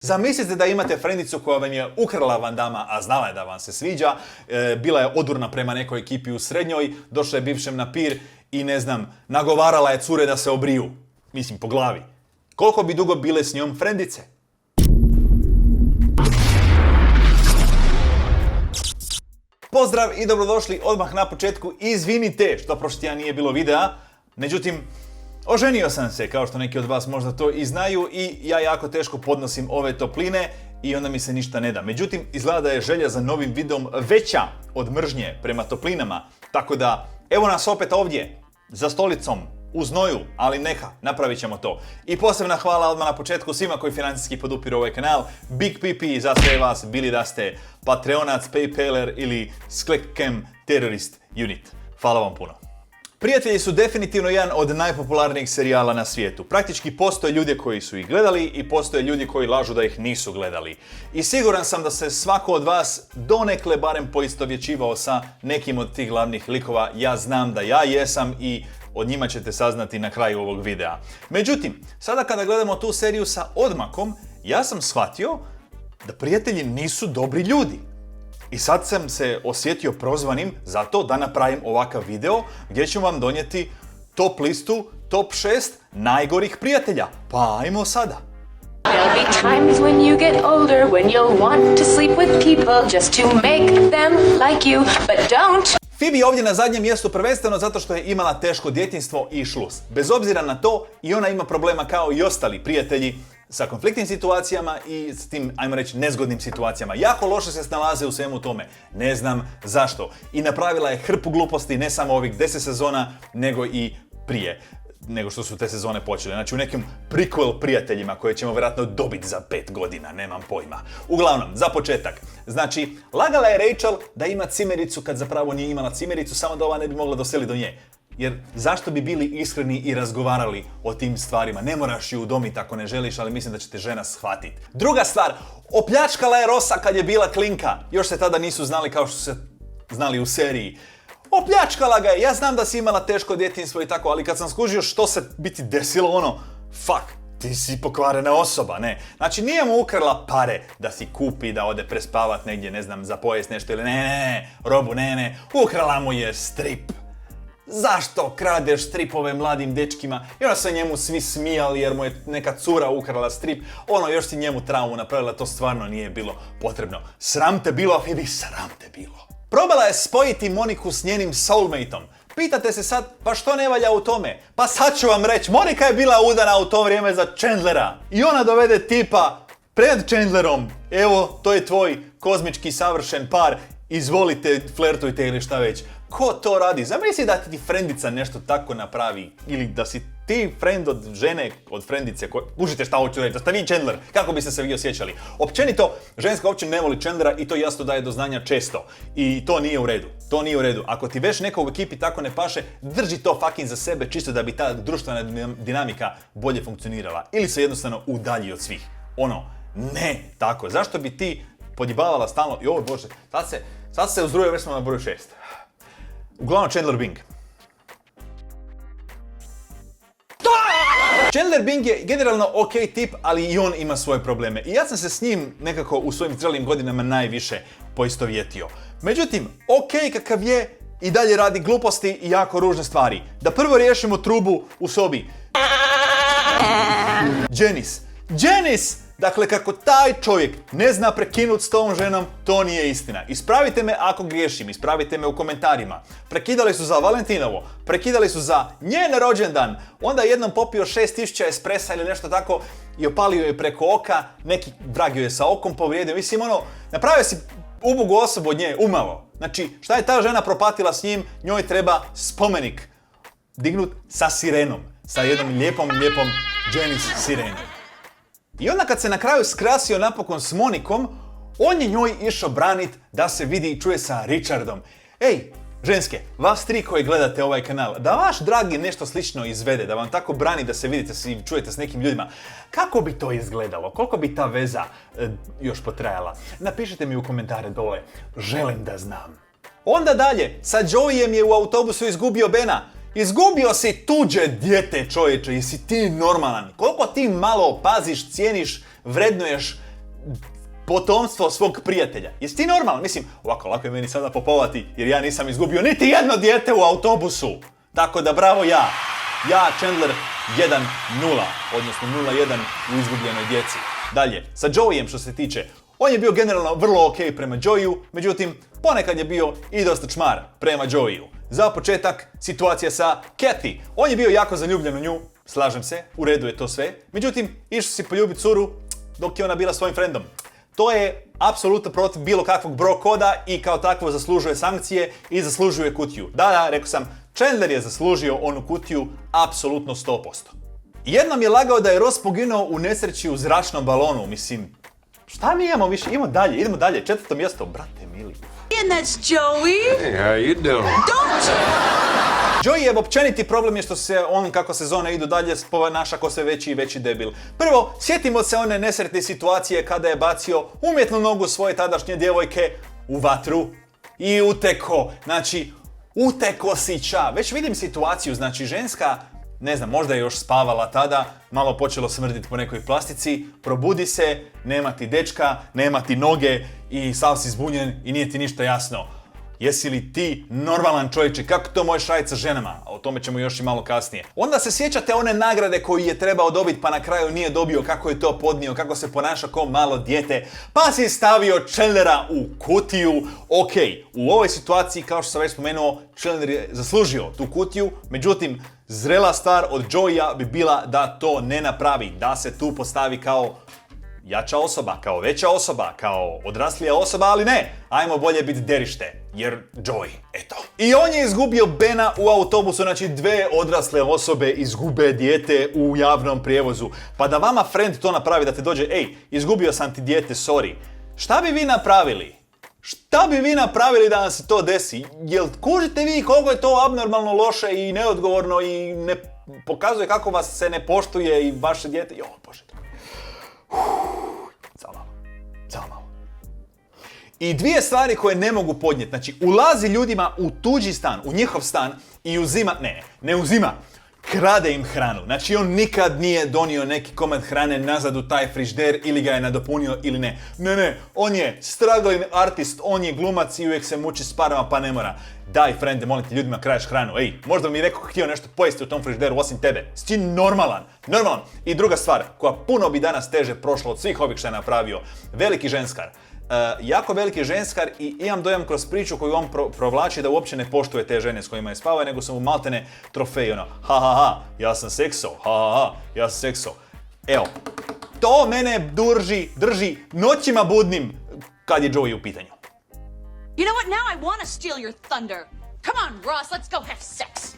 Zamislite da imate frendicu koja vam je ukrala Van Damme, a znala je da vam se sviđa, bila je odurna prema nekoj ekipi u srednjoj, došla je bivšem na pir i nagovarala je cure da se obriju. Mislim, po glavi. Koliko bi dugo bile s njom frendice? Pozdrav i dobrodošli odmah na početku. Izvinite što prošli tjedan nije bilo videa, međutim, oženio sam se, kao što neki od vas možda to i znaju, i ja jako teško podnosim ove topline i onda mi se ništa ne da. Međutim, izgleda da je želja za novim videom veća od mržnje prema toplinama, tako da evo nas opet ovdje, za stolicom, u znoju, ali neka, napravit ćemo to. I posebna hvala odmah na početku svima koji financijski podupiru ovaj kanal. Big PP za sve vas, bili da ste Patreonac, Paypaler ili Sklekcam Terrorist Unit. Hvala vam puno. Prijatelji su definitivno jedan od najpopularnijih serijala na svijetu. Praktički postoje ljudi koji su ih gledali i postoje ljudi koji lažu da ih nisu gledali. I siguran sam da se svako od vas donekle barem poistovjećivao sa nekim od tih glavnih likova. Ja znam da ja jesam i o njima ćete saznati na kraju ovog videa. Međutim, sada kada gledamo tu seriju sa odmakom, ja sam shvatio da prijatelji nisu dobri ljudi. I sad sam se osjetio prozvanim zato da napravim ovakav video gdje ću vam donijeti top listu, top 6 najgorih prijatelja. Pa ajmo sada. There'll be times when you get older when you'll want to sleep with people just to make them like you, but don't. Phoebe je ovdje na zadnjem mjestu prvenstveno zato što je imala teško djetinjstvo i šlus. Bez obzira na to, i ona ima problema kao i ostali prijatelji sa konfliktnim situacijama i s tim, ajmo reći, nezgodnim situacijama. Jako loše se snalaze u svemu tome. Ne znam zašto. I napravila je hrpu gluposti ne samo ovih 10 sezona, nego i prije nego što su te sezone počele. Znači u nekim prequel prijateljima koje ćemo vjerojatno dobiti za 5 godina, nemam pojma. Uglavnom, za početak. Znači, lagala je Rachel da ima cimericu kad zapravo nije imala cimericu, samo da ova ne bi mogla doseliti do nje. Jer zašto bi bili iskreni i razgovarali o tim stvarima? Ne moraš ju udomiti ako ne želiš, ali mislim da će te žena shvatiti. Druga stvar, opljačkala je Rosa kad je bila klinka. Još se tada nisu znali kao što se znali u seriji. Opljačkala ga je, ja znam da si imala teško djetinjstvo i tako, ali kad sam skužio što se biti desilo, fuck, ti si pokvarena osoba, ne. Znači nije mu ukrala pare da si kupi, da ode prespavat negdje, ne znam, za pojest nešto ili ne, robu, ne, ukrala mu je strip. Zašto kradeš stripove mladim dečkima? I onda se njemu svi smijali jer mu je neka cura ukrala strip. Još si njemu traumu napravila, to stvarno nije bilo potrebno. Sram te bilo, Phoebe, sram te bilo. Probala je spojiti Moniku s njenim soulmateom. Pitate se sad, pa što ne valja u tome? Pa sad ću vam reći, Monika je bila udana u to vrijeme za Chandlera. I ona dovede tipa pred Chandlerom. Evo, to je tvoj kozmički savršen par. Izvolite, flertujte ili šta već. Ko to radi? Zamisli da ti frendica nešto tako napravi. Ili da si ti friend od žene, od frendice. Kužite šta hoću reći, da ste vi Chandler. Kako biste se vi osjećali? Općenito, ženska uopće ne voli Chandlera i to jasno daje do znanja često. I to nije u redu. To nije u redu. Ako ti već neko u ekipi tako ne paše, drži to fucking za sebe čisto da bi ta društvena dinamika bolje funkcionirala. Ili se jednostavno udalji od svih. Ne tako. Zašto bi ti podjebavala stalno? Joj bože, sad se uzruje, već smo na broju 6. Uglavnom Chandler Bing. Chandler Bing je generalno ok tip, ali i on ima svoje probleme. I ja sam se s njim nekako u svojim zrelim godinama najviše poistovjetio. Međutim, ok kakav je, i dalje radi gluposti i jako ružne stvari. Da prvo riješimo trubu u sobi. Janice! Dakle, kako taj čovjek ne zna prekinuti s tom ženom, to nije istina. Ispravite me ako griješim, ispravite me u komentarima. Prekidali su za Valentinovo, prekidali su za njen rođendan, onda je jednom popio 6000 espresa ili nešto tako i opalio je preko oka, neki vrag joj je sa okom povrijedio. Mislim, napravio si ubogu osobu od nje, umalo. Znači, šta je ta žena propatila s njim, njoj treba spomenik dignut sa sirenom, sa jednom lijepom Janice sirenom. I onda kad se na kraju skrasio napokon s Monikom, on je njoj išao branit da se vidi i čuje sa Richardom. Ej, ženske, vas tri koji gledate ovaj kanal, da vaš dragi nešto slično izvede, da vam tako brani da se vidite i čujete s nekim ljudima, kako bi to izgledalo? Koliko bi ta veza još potrajala? Napišite mi u komentare dole, želim da znam. Onda dalje, sa Joeyem je u autobusu izgubio Bena. Izgubio si tuđe dijete, čovječe, jesi ti normalan? Koliko ti malo paziš, cijeniš, vrednuješ potomstvo svog prijatelja. Jesi ti normalan? Mislim, ovako, lako je meni sada popovati jer ja nisam izgubio niti jedno dijete u autobusu. Tako da bravo ja. Ja, Chandler, 1-0, odnosno 0-1 u izgubljenoj djeci. Dalje, sa Joeyem što se tiče, on je bio generalno vrlo ok prema Joeyu, međutim, ponekad je bio i dosta čmar prema Joeyu. Za početak, situacija sa Kathy. On je bio jako zaljubljen u nju, slažem se, u redu je to sve. Međutim, išao si poljubiti curu dok je ona bila svojim frendom. To je apsolutno protiv bilo kakvog bro koda i kao takvo zaslužuje sankcije i zaslužuje kutiju. Da, rekao sam, Chandler je zaslužio onu kutiju apsolutno 100%. Jednom je lagao da je Ross poginuo u nesreći u zračnom balonu, mislim, šta mi imamo više? Idemo dalje, 4. mjesto, brate mili. And that's Joey. Hey, how you doing? Don't Joey je općeniti problem je što se on, kako sezone idu dalje, ponaša kao sve veći i veći debil. Prvo, sjetimo se one nesretne situacije kada je bacio umjetnu nogu svoje tadašnje djevojke u vatru i uteko. Znači, uteko si ča. Već vidim situaciju, znači ženska, ne znam, možda je još spavala tada, malo počelo smrditi po nekoj plastici, probudi se, nema ti dečka, nema ti noge i sav si zbunjen i nije ti ništa jasno. Jesi li ti normalan čovječe? Kako to možeš raditi sa ženama? O tome ćemo još i malo kasnije. Onda se sjećate one nagrade koju je trebao dobiti pa na kraju nije dobio, kako je to podnio, kako se ponaša kao malo dijete. Pa si stavio Chandlera u kutiju. Ok, u ovoj situaciji, kao što sam već spomenuo, Chandler je zaslužio tu kutiju. Međutim, zrela stvar od Joeya bi bila da to ne napravi. Da se tu postavi kao jača osoba, kao veća osoba, kao odraslija osoba, ali ne, ajmo bolje biti derište, jer Joey, eto. I on je izgubio Bena u autobusu, znači 2 odrasle osobe izgube dijete u javnom prijevozu. Pa da vama friend to napravi, da te dođe, ej, izgubio sam ti dijete, sorry. Šta bi vi napravili? Šta bi vi napravili da vam se to desi? Jel kužite vi koliko je to abnormalno loše i neodgovorno i ne pokazuje kako vas se ne poštuje i vaše dijete? Jo, Bože. Samo malo. I 2 stvari koje ne mogu podnijeti. Znači, ulazi ljudima u tuđi stan, u njihov stan i uzima, ne uzima, krade im hranu. Znači, on nikad nije donio neki komad hrane nazad u taj frižider ili ga je nadopunio ili ne. Ne, on je struggling artist, on je glumac i uvijek se muči s parama pa ne mora. Daj, frende, molim te, ljudima kraješ hranu. Ej, možda mi neko htio nešto pojesti u tom frižideru osim tebe. Si ti normalan. I druga stvar, koja puno bi danas teže prošla od svih ovih što je napravio. Veliki ženskar. Jako veliki ženskar i imam dojam kroz priču koju on provlači da uopće ne poštuje te žene s kojima je spavao, nego su mu maltene trofeji, ono, ja sam sekso. Evo, to mene drži noćima budnim kad je Joey u pitanju. You know what? Now I want to steal your thunder. Come on, Ross, let's go have sex.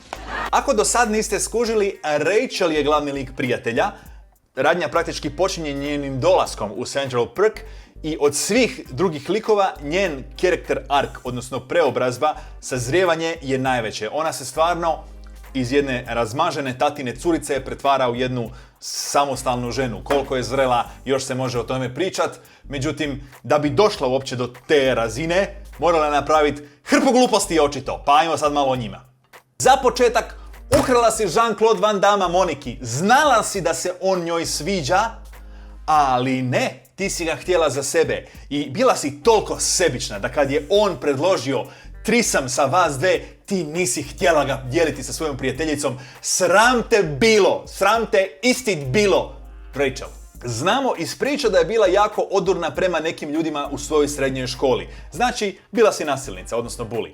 Ako do sad niste skužili, Rachel je glavni lik prijatelja. Radnja praktički počinje njenim dolaskom u Central Park i od svih drugih likova njen character arc, odnosno preobrazba, sazrijevanje je najveće. Ona se stvarno iz jedne razmažene tatine curice pretvara u jednu samostalnu ženu. Koliko je zrela, još se može o tome pričat. Međutim, da bi došla uopće do te razine, morala je napraviti hrpu gluposti očito. Pa ajmo sad malo o njima. Za početak, ukrala si Jean-Claude Van Damme Moniki. Znala si da se on njoj sviđa, ali ne, ti si ga htjela za sebe. I bila si toliko sebična da kad je on predložio trisam sa vas 2, ti nisi htjela ga dijeliti sa svojom prijateljicom. Sram te istit bilo, Rachel. Znamo iz priča da je bila jako odurna prema nekim ljudima u svojoj srednjoj školi. Znači, bila si nasilnica, odnosno bully.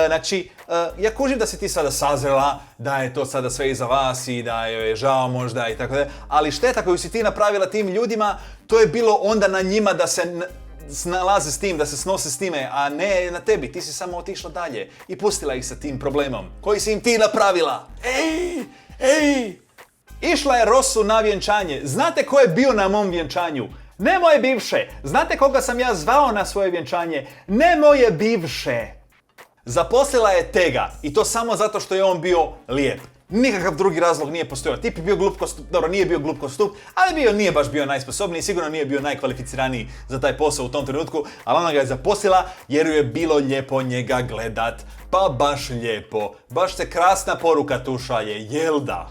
Znači, ja kužim da si ti sada sazrela, da je to sada sve iza vas i da joj je žao možda i tako da, ali šteta koju si ti napravila tim ljudima, to je bilo onda na njima da se snalaze s tim, da se snose s time, a ne na tebi. Ti si samo otišla dalje i pustila ih sa tim problemom koji si im ti napravila. Ej! Išla je Rossu na vjenčanje. Znate ko je bio na mom vjenčanju? Ne moje bivše. Znate koga sam ja zvao na svoje vjenčanje? Ne moje bivše. Zaposlila je Tega i to samo zato što je on bio lijep. Nikakav drugi razlog nije postojao. Tip je bio glup ko stup, dobro, nije bio glup ko stup, ali nije baš bio najsposobniji, sigurno nije bio najkvalificiraniji za taj posao u tom trenutku, ali ona ga je zaposlila jer ju je bilo lijepo njega gledat. Pa baš lijepo. Baš se krasna poruka tu šalje, jel da?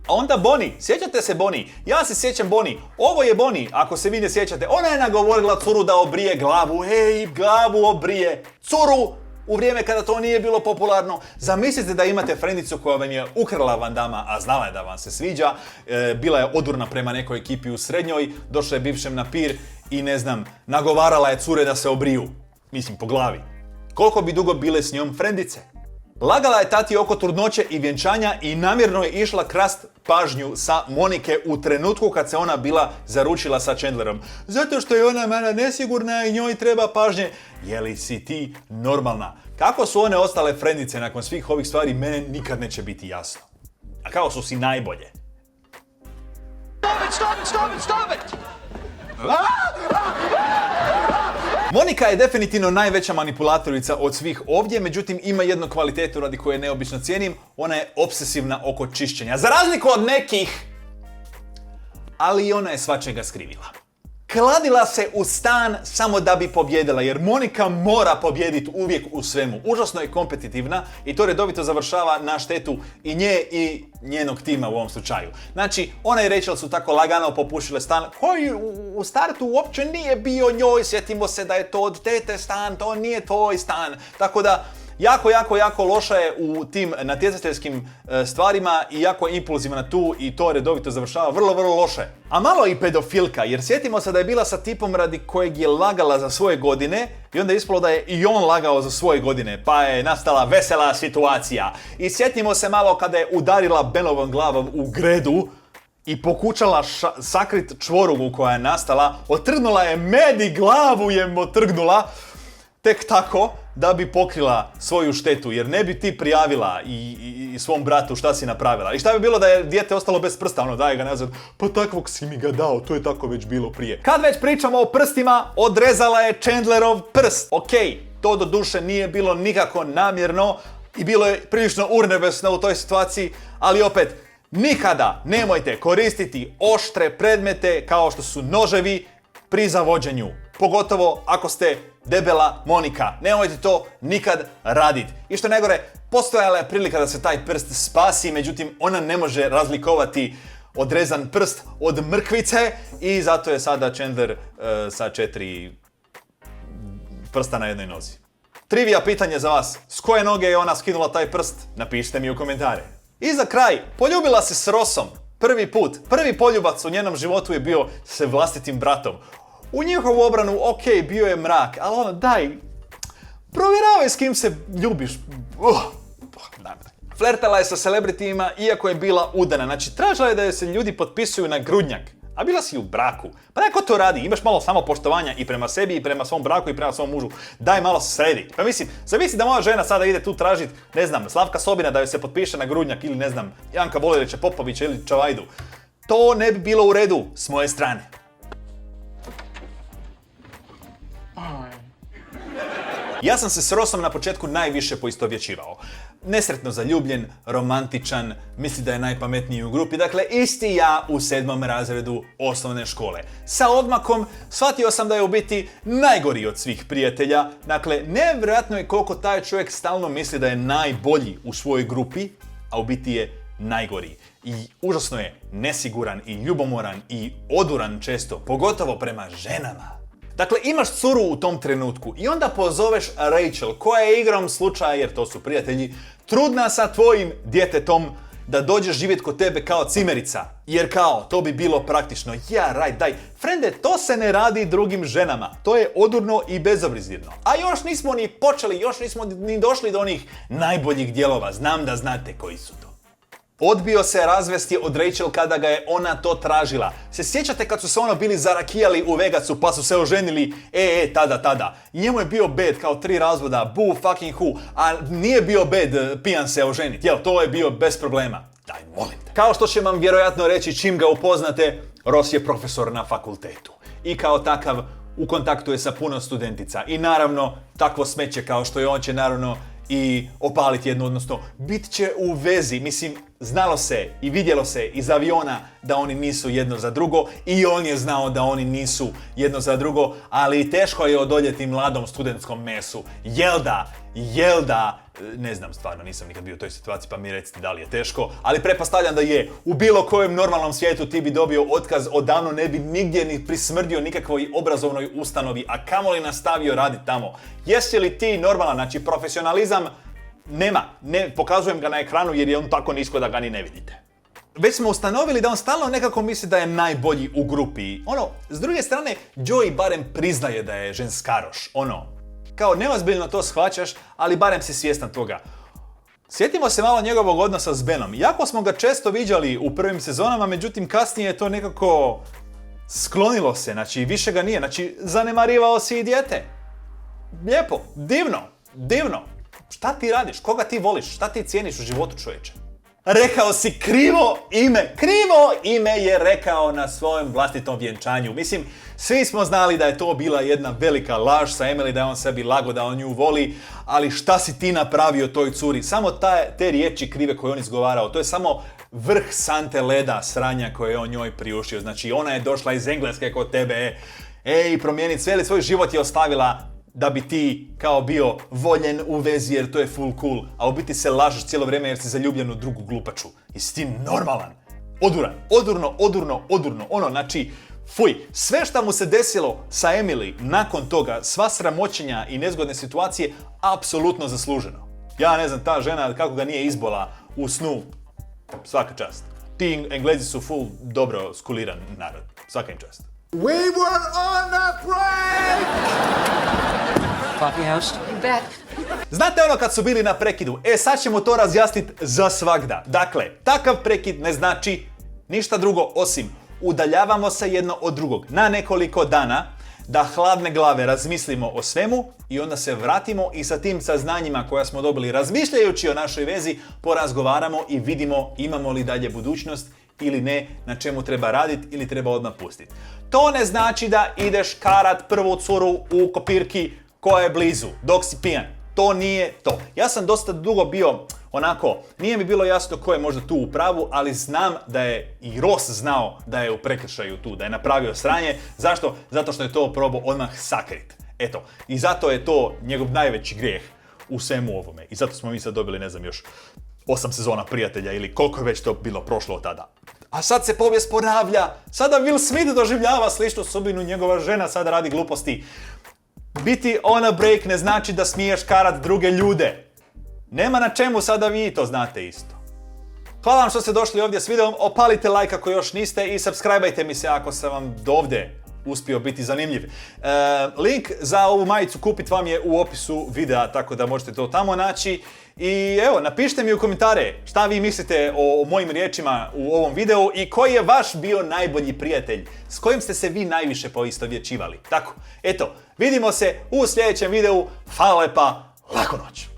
A onda Bonnie, sjećate se Bonnie? Ja se sjećam Bonnie. Ovo je Bonnie, ako se vi ne sjećate. Ona je nagovorila curu da obrije glavu. Ej, glavu obrije. Curu! U vrijeme kada to nije bilo popularno. Zamislite da imate frendicu koja vam je ukrala Van Damme, a znala je da vam se sviđa. Bila je odurna prema nekoj ekipi u srednjoj. Došla je bivšem na pir i ne znam, nagovarala je cure da se obriju. Mislim, po glavi. Koliko bi dugo bile s njom frendice? Lagala je tati oko trudnoće i vjenčanja i namjerno je išla krast pažnju sa Monike u trenutku kad se ona bila zaručila sa Chandlerom. Zato što je ona mana nesigurna i njoj treba pažnje. Je li si ti normalna? Kako su one ostale frendice nakon svih ovih stvari, mene nikad neće biti jasno. A kao su si najbolje. Stop it! Monika je definitivno najveća manipulatorica od svih ovdje, međutim ima jednu kvalitetu radi koje neobično cijenim, ona je obsesivna oko čišćenja. Za razliku od nekih, ali i ona je svačega skrivila. Kladila se u stan samo da bi pobjedila, jer Monika mora pobijediti uvijek u svemu. Užasno je kompetitivna i to redovito završava na štetu i nje i njenog tima u ovom slučaju. Znači, ona i Rachel su tako lagano popušile stan koji u startu uopće nije bio njoj. Sjetimo se da je to od tete stan, to nije tvoj stan. Tako da, jako loša je u tim natjecateljskim stvarima i jako je impulzivna tu i to redovito završava vrlo loše. A malo i pedofilka, jer sjetimo se da je bila sa tipom radi kojeg je lagala za svoje godine i onda je ispalo da je i on lagao za svoje godine, pa je nastala vesela situacija. I sjetimo se malo kada je udarila Benovom glavom u gredu i pokušala sakrit čvorugu koja je nastala, otrgnula je Medi, glavu je otrgnula, tek tako da bi pokrila svoju štetu, jer ne bi ti prijavila i svom bratu šta si napravila. I šta bi bilo da je dijete ostalo bez prsta, ono daje ga nazad, pa takvog si mi ga dao, to je tako već bilo prije. Kad već pričamo o prstima, odrezala je Chandlerov prst. Okej, to do duše nije bilo nikako namjerno i bilo je prilično urnebesno u toj situaciji, ali opet, nikada nemojte koristiti oštre predmete kao što su noževi pri zavođenju. Pogotovo ako ste debela Monika. Nemojte to nikad raditi. I što najgore, postojala je prilika da se taj prst spasi, međutim ona ne može razlikovati odrezan prst od mrkvice i zato je sada Chandler sa 4 prsta na jednoj nozi. Trivija pitanje za vas. S koje noge je ona skinula taj prst? Napišite mi u komentare. I za kraj, poljubila se s Rossom. Prvi poljubac u njenom životu je bio s vlastitim bratom. U njihovu obranu, bio je mrak, ali ono, daj, provjeravaj s kim se ljubiš. Flertala je sa celebritima iako je bila udana, znači tražila je da joj se ljudi potpisuju na grudnjak, a bila si u braku. Pa neko to radi, imaš malo samopoštovanja i prema sebi i prema svom braku i prema svom mužu. Daj malo sredi. Pa mislim, zamisli da moja žena sada ide tu tražit, ne znam, Slavka Sobina da joj se potpiše na grudnjak ili ne znam, Janka Bolerića Popovića ili Čavajdu. To ne bi bilo u redu s moje strane. Ja sam se s Rossom na početku najviše poistovjećivao. Nesretno zaljubljen, romantičan, misli da je najpametniji u grupi, dakle isti ja u 7. razredu osnovne škole. Sa odmakom shvatio sam da je u biti najgori od svih prijatelja, dakle nevjerojatno je koliko taj čovjek stalno misli da je najbolji u svojoj grupi, a u biti je najgori. I užasno je nesiguran i ljubomoran i oduran često, pogotovo prema ženama. Dakle, imaš curu u tom trenutku i onda pozoveš Rachel, koja je igrom slučaja, jer to su prijatelji, trudna sa tvojim djetetom da dođe živjeti kod tebe kao cimerica. Jer kao, to bi bilo praktično. Daj. Frende, to se ne radi drugim ženama. To je odurno i bezobzirno. A još nismo ni počeli, još nismo ni došli do onih najboljih dijelova. Znam da znate koji su to. Odbio se razvesti od Rachel kada ga je ona to tražila. Se sjećate kad su se bili zarakijali u Vegasu pa su se oženili? Tada. I njemu je bio bed kao 3 razvoda, boo fucking who, a nije bio bed pijan se oženiti. Jel, to je bio bez problema. Daj, molim te. Kao što će vam vjerojatno reći čim ga upoznate, Ross je profesor na fakultetu. I kao takav u kontaktu je sa puno studentica. I naravno, takvo smeće kao što je on će naravno i opaliti jednu, odnosno bit će u vezi. Mislim, znalo se i vidjelo se iz aviona da oni nisu jedno za drugo i on je znao da oni nisu jedno za drugo, ali teško je odoljeti mladom studentskom mesu. Jel da Ne znam, stvarno nisam nikad bio u toj situaciji, pa mi recite da li je teško, ali pretpostavljam da je. U bilo kojem normalnom svijetu ti bi dobio otkaz, odavno ne bi nigdje ni prismrdio nikakvoj obrazovnoj ustanovi, a kamoli nastavio raditi tamo. Jesi li ti normalan? Znači, profesionalizam nema. Ne pokazujem ga na ekranu jer je on tako nisko da ga ni ne vidite. Već smo ustanovili da on stalno nekako misli da je najbolji u grupi. S druge strane, Joey barem priznaje da je ženskaroš. Kao neozbiljno to shvaćaš, ali barem si svjestan toga. Sjetimo se malo njegovog odnosa s Benom. Iako smo ga često viđali u prvim sezonama, međutim kasnije je to nekako sklonilo se, znači više ga nije, znači zanemarivao si i dijete. Lijepo, divno. Šta ti radiš? Koga ti voliš? Šta ti cijeniš u životu, čovječe? Rekao si krivo ime je rekao na svojem vlastitom vjenčanju. Mislim, svi smo znali da je to bila jedna velika laž sa Emily, da je on sebi lago, da on nju voli, ali šta si ti napravio toj curi? Samo te riječi krive koje on izgovarao, to je samo vrh sante leda sranja koje je on njoj priuštio. Znači, ona je došla iz Engleske kod tebe, promijeniti cijeli svoj život je ostavila da bi ti kao bio voljen u vezi jer to je full cool, a u biti se lažeš cijelo vrijeme jer si zaljubljen u drugu glupaču. Jesi ti normalan? Odurno. Znači, fuj, sve što mu se desilo sa Emily nakon toga, sva sramoćenja i nezgodne situacije, apsolutno zasluženo. Ja ne znam, ta žena kako ga nije izbola u snu, svaka čast. Ti Englezi su full dobro skuliran narod, svaka im čast. We were on a break! Coffee house? You bet. Znate kad su bili na prekidu? Sad ćemo to razjasniti za svagda. Dakle, takav prekid ne znači ništa drugo osim udaljavamo se jedno od drugog na nekoliko dana, da hladne glave razmislimo o svemu i onda se vratimo i sa tim saznanjima koja smo dobili razmišljajući o našoj vezi porazgovaramo i vidimo imamo li dalje budućnost ili ne, na čemu treba raditi ili treba odmah pustiti. To ne znači da ideš karat prvu curu u kopirki koja je blizu, dok si pijan. To nije to. Ja sam dosta dugo bio nije mi bilo jasno ko je možda tu u pravu, ali znam da je i Ross znao da je u prekršaju tu, da je napravio sranje. Zašto? Zato što je to probao odmah sakrit. Eto, i zato je to njegov najveći grijeh u svemu ovome. I zato smo mi sad dobili, još 8 sezona Prijatelja ili koliko je već to bilo prošlo od tada. A sad se povijest ponavlja. Sada Will Smith doživljava sličnu sudbinu, njegova žena sada radi gluposti. Biti on a break ne znači da smiješ karat druge ljude. Nema na čemu, sada vi to znate isto. Hvala vam što ste došli ovdje s videom, opalite like ako još niste i subscribeajte mi se ako sam vam dovde uspio biti zanimljiv. Link za ovu majicu kupit vam je u opisu videa, tako da možete to tamo naći. I evo, napišite mi u komentare šta vi mislite o mojim riječima u ovom videu i koji je vaš bio najbolji prijatelj, s kojim ste se vi najviše poistovjećivali. Tako, eto, vidimo se u sljedećem videu. Hvala lepa, laku noć!